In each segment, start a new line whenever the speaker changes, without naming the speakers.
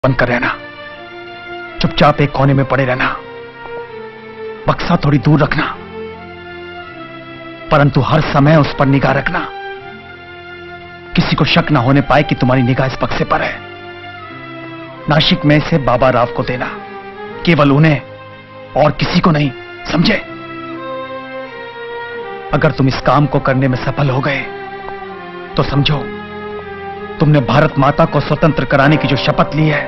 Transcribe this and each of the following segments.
बनकर रहना, चुपचाप एक कोने में पड़े रहना, बक्सा थोड़ी दूर रखना, परंतु हर समय उस पर निगाह रखना, किसी को शक ना होने पाए कि तुम्हारी निगाह इस बक्से पर है। नासिक में से बाबा राव को देना, केवल उन्हें और किसी को नहीं, समझे? अगर तुम इस काम को करने में सफल हो गए तो समझो तुमने भारत माता को स्वतंत्र कराने की जो शपथ ली है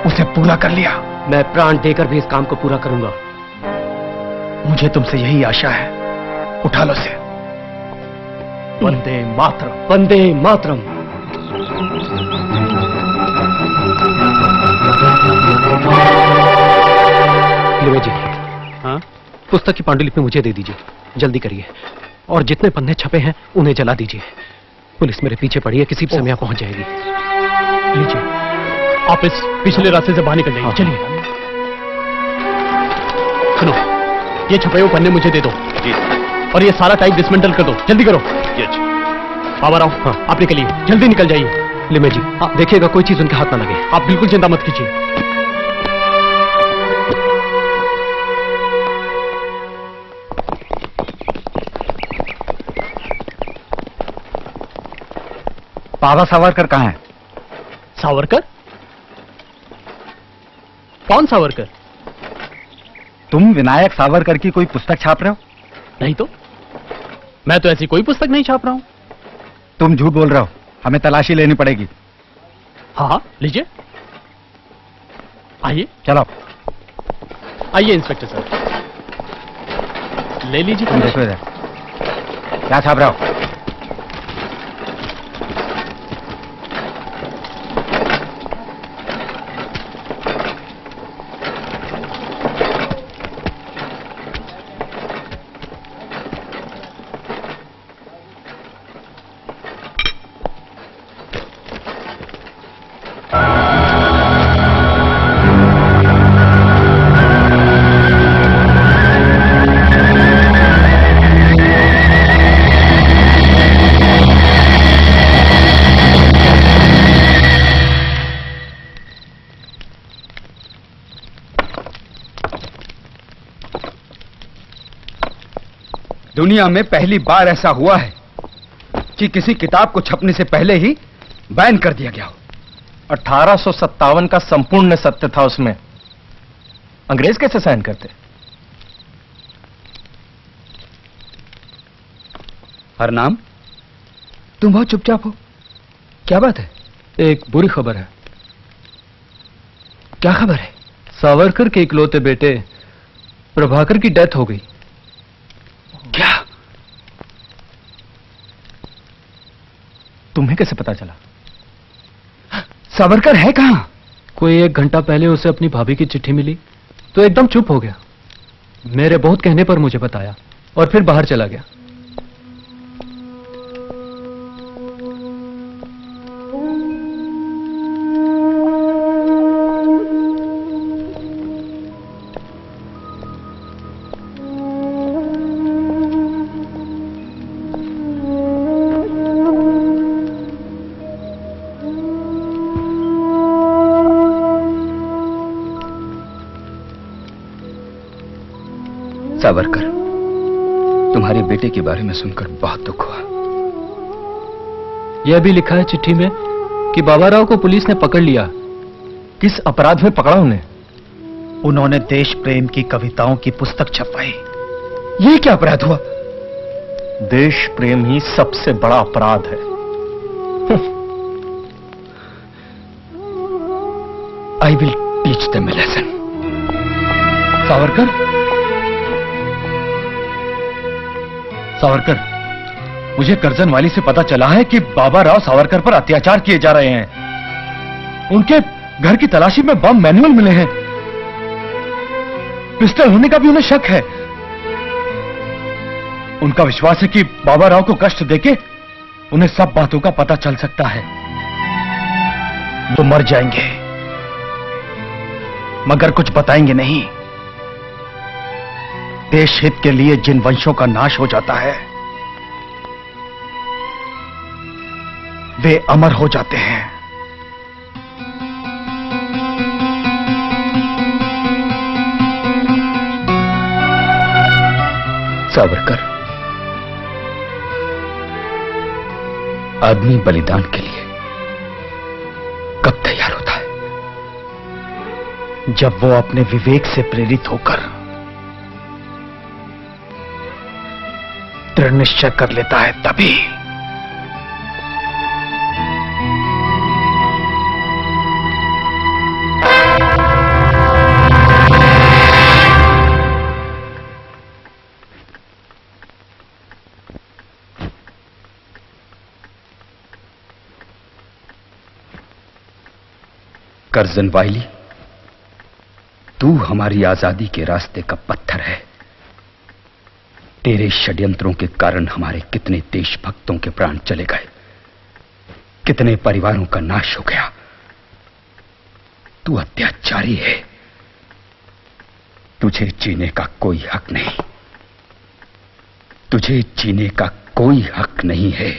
उसे पूरा कर लिया।
मैं प्राण देकर भी इस काम को पूरा करूंगा।
मुझे तुमसे यही आशा है। उठा लो से।
वंदे मातरम, वंदे मातरम। लिवे जी, हाँ? पुस्तक की पांडुलिपि मुझे दे दीजिए, जल्दी करिए, और जितने पन्ने छपे हैं उन्हें जला दीजिए। पुलिस मेरे पीछे पड़ी है, किसी भी समय पहुंच जाएगी। लीजिए, आप इस पिछले रास्ते से बाहर निकल जाइए। चलिए। सुनो, ये छपे हुए पन्ने मुझे दे दो जी, और ये सारा टाइप डिसमेंटल कर दो। जल्दी करो। बाबा राव, हाँ, आप निकलिए, जल्दी निकल जाइए। लिमे जी, आप देखिएगा कोई चीज उनके हाथ ना लगे। आप बिल्कुल चिंता मत कीजिए।
बाबा सावरकर कहाँ है?
सावरकर? कौन सावरकर?
तुम विनायक सावरकर की कोई पुस्तक छाप रहे हो?
नहीं तो, मैं तो ऐसी कोई पुस्तक नहीं छाप रहा हूं।
तुम झूठ बोल रहे हो, हमें तलाशी लेनी पड़ेगी।
हाँ, लीजिए, आइए।
चलो
आइए इंस्पेक्टर साहब, ले लीजिए।
देखो इधर, क्या छाप रहे हो? दुनिया में पहली बार ऐसा हुआ है कि किसी किताब को छपने से पहले ही बैन कर दिया गया हो।
1857 का संपूर्ण सत्य था उसमें, अंग्रेज कैसे साइन करते?
हरनाम, तुम बहुत चुपचाप हो, क्या बात है?
एक बुरी खबर है।
क्या खबर है?
सावरकर के इकलौते बेटे प्रभाकर की डेथ हो गई।
क्या? तुम्हें कैसे पता चला? सावरकर है कहां?
कोई 1 घंटा पहले उसे अपनी भाभी की चिट्ठी मिली तो एकदम चुप हो गया। मेरे बहुत कहने पर मुझे बताया और फिर बाहर चला गया।
सावरकर, तुम्हारे बेटे के बारे में सुनकर बहुत दुख हुआ।
यह भी लिखा है चिट्ठी में कि बाबा राव को पुलिस ने पकड़ लिया। किस अपराध में पकड़ा उन्हें?
उन्होंने देश प्रेम की कविताओं की पुस्तक छपवाई। ये क्या अपराध हुआ?
देश प्रेम ही सबसे बड़ा अपराध है।
I will teach them a lesson. Savarkar, Savarkar, मुझे करजन वाली से पता चला है कि बाबा राव सावरकर पर अत्याचार किए जा रहे हैं। उनके घर की तलाशी में बम मैनुअल मिले हैं। पिस्टल होने का भी उन्हें शक है। उनका विश्वास है कि बाबा राव को कष्ट देके उन्हें सब बातों का पता चल सकता है। वो मर जाएंगे मगर कुछ बताएंगे नहीं। देश हित के लिए जिन वंशों का नाश हो जाता है वे अमर हो जाते हैं।
सावरकर, आदमी बलिदान के लिए कब तैयार होता है?
जब वो अपने विवेक से प्रेरित होकर दृढ़ निश्चय कर लेता है, तभी।
कर्जन वाइली, तू हमारी आजादी के रास्ते का पत्थर है। तेरे षड्यंत्रों के कारण हमारे कितने देशभक्तों के प्राण चले गए, कितने परिवारों का नाश हो गया। तू अत्याचारी है, तुझे जीने का कोई हक नहीं, तुझे जीने का कोई हक नहीं है।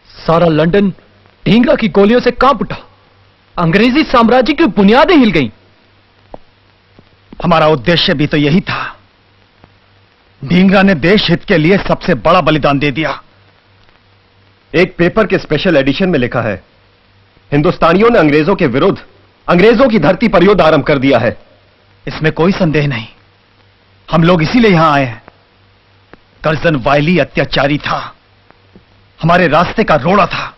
सारा लंदन ढींगरा की गोलियों से कांप उठा। अंग्रेजी साम्राज्य की बुनियादें हिल गईं।
हमारा उद्देश्य भी तो यही था। ढींगरा ने देश हित के लिए सबसे बड़ा बलिदान दे दिया।
एक पेपर के स्पेशल एडिशन में लिखा है, हिंदुस्तानियों ने अंग्रेजों के विरुद्ध अंग्रेजों की धरती पर युद्ध आरंभ कर दिया है।
इसमें कोई संदेह नहीं, हम लोग इसीलिए यहां आए हैं। कर्जन वाइली अत्याचारी था, हमारे रास्ते का रोड़ा था।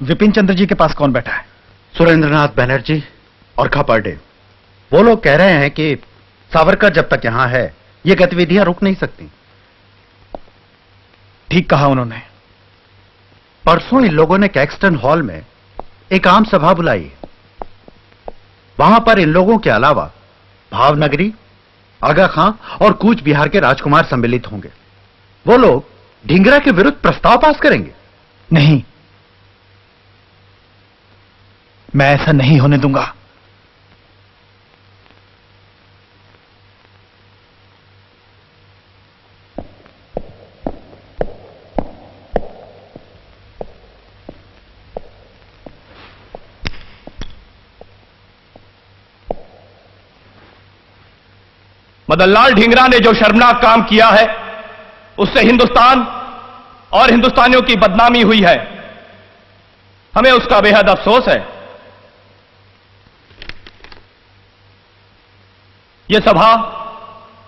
विपिन चंद्र जी के पास कौन बैठा है?
सुरेंद्रनाथ बनर्जी और खापर्डे। वो लोग कह रहे हैं कि सावरकर जब तक यहां है ये गतिविधियां रुक नहीं सकती।
ठीक कहा उन्होंने।
परसों इन लोगों ने कैक्सटन हॉल में एक आम सभा बुलाई। वहां पर इन लोगों के अलावा भावनगरी, आगा खां और कूच बिहार के राजकुमार सम्मिलित होंगे। वो लोग ढींगरा के विरुद्ध प्रस्ताव पास करेंगे।
नहीं, मैं ऐसा नहीं होने दूंगा।
मदनलाल ढींगरा ने जो शर्मनाक काम किया है उससे हिंदुस्तान और हिंदुस्तानियों की बदनामी हुई है। हमें उसका बेहद अफसोस है। यह सभा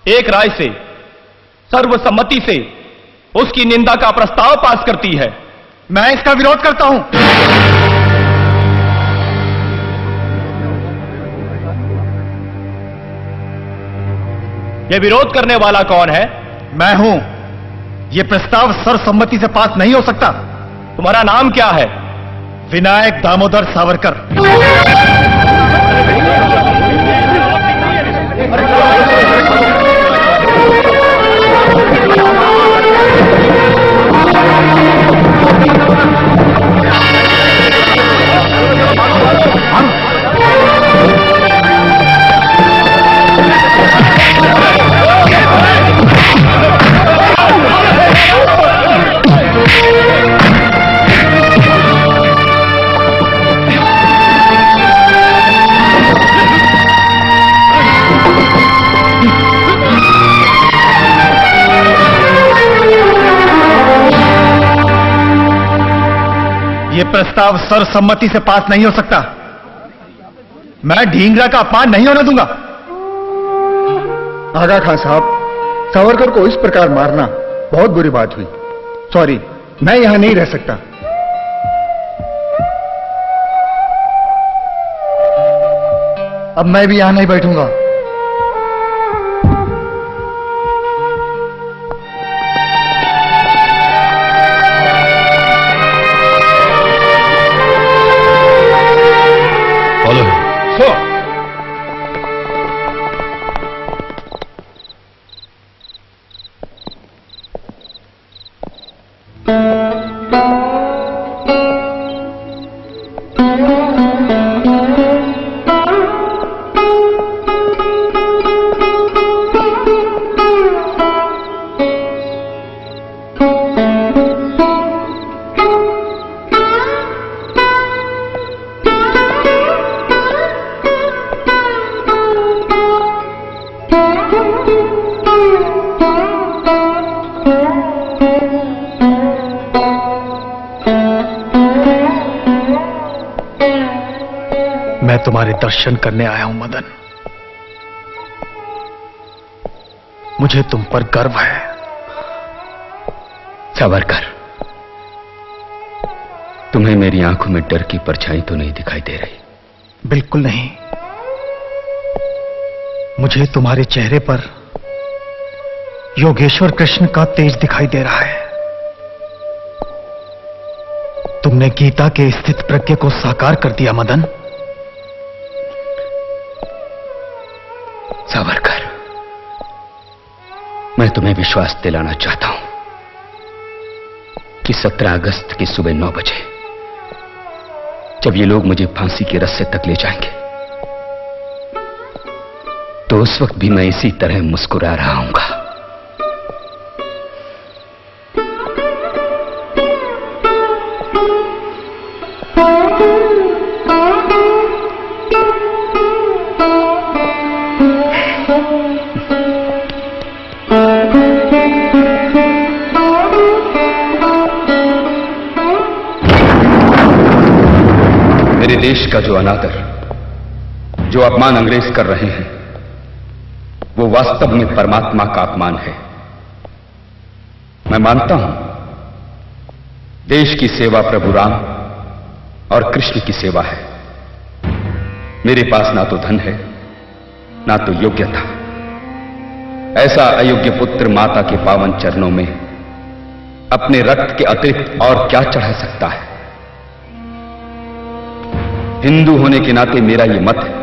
एक राय से, सर्वसम्मति से उसकी निंदा का प्रस्ताव पास करती है।
मैं इसका विरोध करता हूं।
ये विरोध करने वाला कौन है?
मैं हूं। यह प्रस्ताव सर्वसम्मति से पास नहीं हो सकता।
तुम्हारा नाम क्या है?
विनायक दामोदर सावरकर। यह प्रस्ताव सर्वसम्मति से पास नहीं हो सकता। मैं ढींगरा का अपमान नहीं होने दूंगा।
आगा खान साहब, सावरकर को इस प्रकार मारना बहुत बुरी बात हुई। सॉरी, मैं यहां नहीं रह सकता। अब मैं भी यहां नहीं बैठूंगा।
मैं तुम्हारे दर्शन करने आया हूं मदन। मुझे तुम पर गर्व है।
सावरकर, तुम्हें मेरी आंखों में डर की परछाई तो नहीं दिखाई दे रही?
बिल्कुल नहीं। मुझे तुम्हारे चेहरे पर योगेश्वर कृष्ण का तेज दिखाई दे रहा है। तुमने गीता के स्थित प्रज्ञ को साकार कर दिया मदन।
सावरकर, मैं तुम्हें विश्वास दिलाना चाहता हूं कि 17 अगस्त की सुबह 9 बजे जब ये लोग मुझे फांसी के रस्से तक ले जाएंगे तो उस वक्त भी मैं इसी तरह मुस्कुरा रहा हूंगा। मेरे देश का जो अनादर, जो अपमान अंग्रेज कर रहे हैं, वो वास्तव में परमात्मा का अपमान है। मैं मानता हूं देश की सेवा प्रभु राम और कृष्ण की सेवा है। मेरे पास ना तो धन है, ना तो योग्यता। ऐसा अयोग्य पुत्र माता के पावन चरणों में अपने रक्त के अतिरिक्त और क्या चढ़ा सकता है? हिंदू होने के नाते मेरा ये मत है